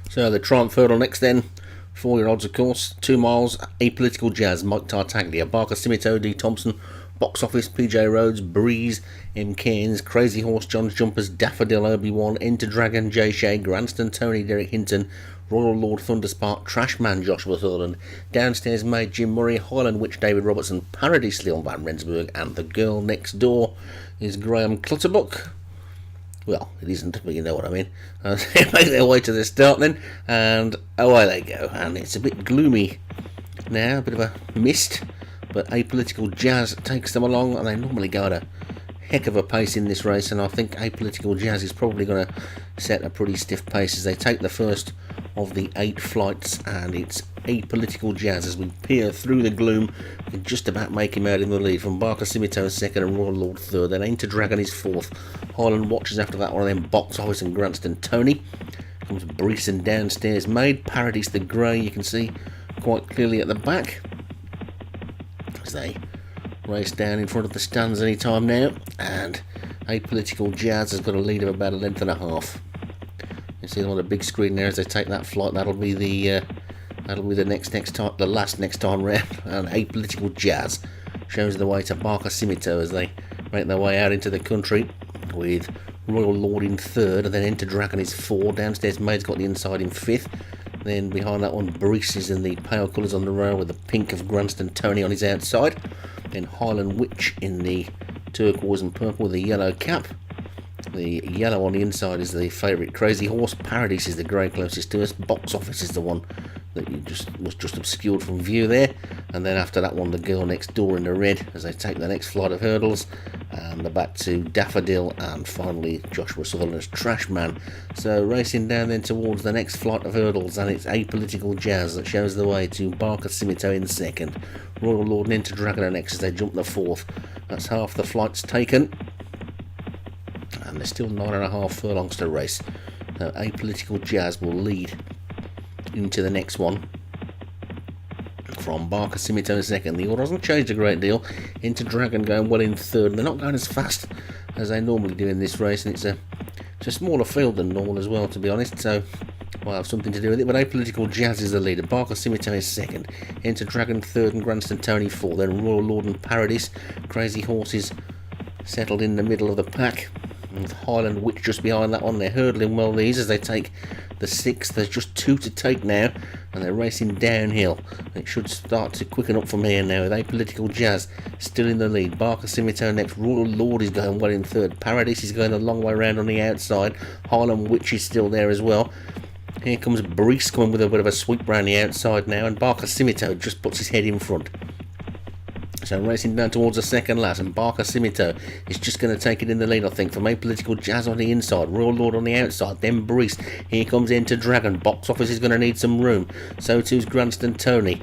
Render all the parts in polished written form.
So the Triumph Hurdle next then. 4-year odds, of course. 2 miles. Apolitical Jazz, Mike Tartaglia, Barker Simito, D Thompson, Box Office, PJ Rhodes, Breeze, M. Cairns, Crazy Horse, John's Jumpers, Daffodil, Obi-Wan, Enter Dragon, Jay Shea, Granston, Tony, Derek Hinton, Royal Lord, Thunderspark, Trashman, Joshua Sutherland, Downstairs Maid, Jim Murray, Highland Witch, David Robertson, Paradise, Leon Van Rensburg, and The Girl Next Door is Graham Clutterbuck. Well, it isn't, but you know what I mean. They make their way to the start then, and away they go. And it's a bit gloomy now, a bit of a mist, but Apolitical Jazz takes them along, and they normally go at a heck of a pace in this race, and I think Apolitical Jazz is probably going to set a pretty stiff pace as they take the first of the 8 flights, and it's Apolitical Jazz as we peer through the gloom. We can just about make him out in the lead from Barker Simito second and Royal Lord third, then Enter Dragon is fourth, Highland Watchers after that one, and then Box Office and Granston Tony. Comes Brees and Downstairs Maid, Paradise the Grey you can see quite clearly at the back as they race down in front of the stands any time now, and Apolitical Jazz has got a lead of about a length and a half. You see them on the big screen there as they take that flight. That'll be the last next time round, and Apolitical Jazz shows the way to Barker Simito as they make their way out into the country with Royal Lord in third, and then Enter Dragon is 4. Downstairs Maid's got the inside in 5th. Then behind that one, Brees is in the pale colours on the row with the pink of Granston Tony on his outside. Then Highland Witch in the turquoise and purple with the yellow cap. The yellow on the inside is the favourite Crazy Horse. Paradise is the grey closest to us. Box Office is the one that was just obscured from view there. And then after that one, The Girl Next Door in the red as they take the next flight of hurdles. And they're back to Daffodil and finally Joshua Sutherland's Trashman. So racing down then towards the next flight of hurdles, and it's Apolitical Jazz that shows the way to Barker Simito in second. Royal Lord and Enter Dragon are next as they jump the 4th. That's half the flights taken. And there's still 9.5 furlongs to race. So Apolitical Jazz will lead into the next one from Barker Simito in second. The order hasn't changed a great deal. Enter Dragon going well in third, and they're not going as fast as they normally do in this race, and it's a smaller field than normal as well, to be honest, so might have something to do with it. But Apolitical Jazz is the leader. Barker Simito is second. Enter Dragon third and Granston Tony 4. Then Royal Lord and Paradise. Crazy Horses settled in the middle of the pack, with Highland Witch just behind that one. They're hurdling well these as they take the 6th. There's just 2 to take now, and they're racing downhill. It should start to quicken up from here now with Apolitical Jazz still in the lead. Barker Simito next. Royal Lord is going well in third. Paradise is going a long way round on the outside. Highland Witch is still there as well. Here comes Brees coming with a bit of a sweep round the outside now, and Barker Simito just puts his head in front. So racing down towards the second last, and Barker Simito is just going to take it in the lead, I think, from Apolitical Jazz on the inside, Royal Lord on the outside, then Brees. Here comes Enter Dragon. Box Office is going to need some room. So too's Granston Tony.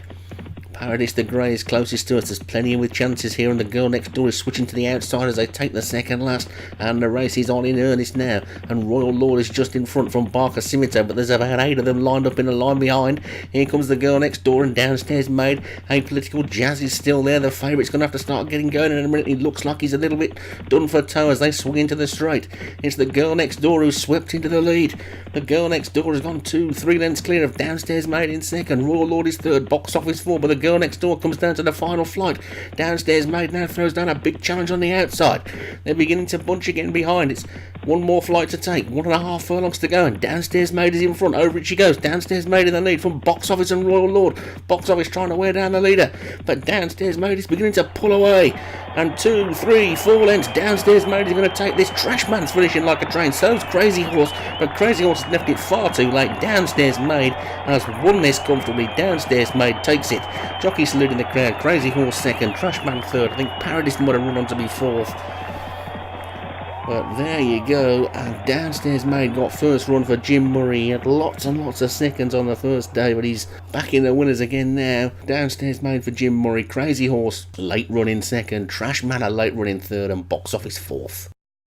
Paradise the Grey is closest to us. There's plenty with chances here, and The Girl Next Door is switching to the outside as they take the second last, and the race is on in earnest now, and Royal Lord is just in front from Barker Simito, but there's about 8 of them lined up in a line behind. Here comes The Girl Next Door and Downstairs Maid. Apolitical Jazz is still there. The favourite's going to have to start getting going in a minute. He looks like he's a little bit done for toe as they swing into the straight. It's The Girl Next Door who's swept into the lead. The Girl Next Door has gone 2-3 lengths clear of Downstairs Maid in second. Royal Lord is third. Box Office 4, but The Girl Next Door comes down to the final flight. Downstairs Maid now throws down a big challenge on the outside. They're beginning to bunch again behind. It's one more flight to take. 1.5 furlongs to go, and Downstairs Maid is in front. Over it she goes. Downstairs Maid in the lead from Box Office and Royal Lord. Box Office trying to wear down the leader, but Downstairs Maid is beginning to pull away. And 2, 3, 4 lengths. Downstairs Maid is going to take this. Trashman's finishing like a train. So's Crazy Horse, but Crazy Horse has left it far too late. Downstairs Maid has won this comfortably. Downstairs Maid takes it. Jockey saluting the crowd. Crazy Horse second. Trashman third. I think Paradise might have run on to be fourth. But there you go, and Downstairs Maid got first run for Jim Murray. He had lots and lots of seconds on the first day, but he's back in the winners again now. Downstairs Maid for Jim Murray. Crazy Horse late run in second. Trashman a late run in third, and Box Office fourth.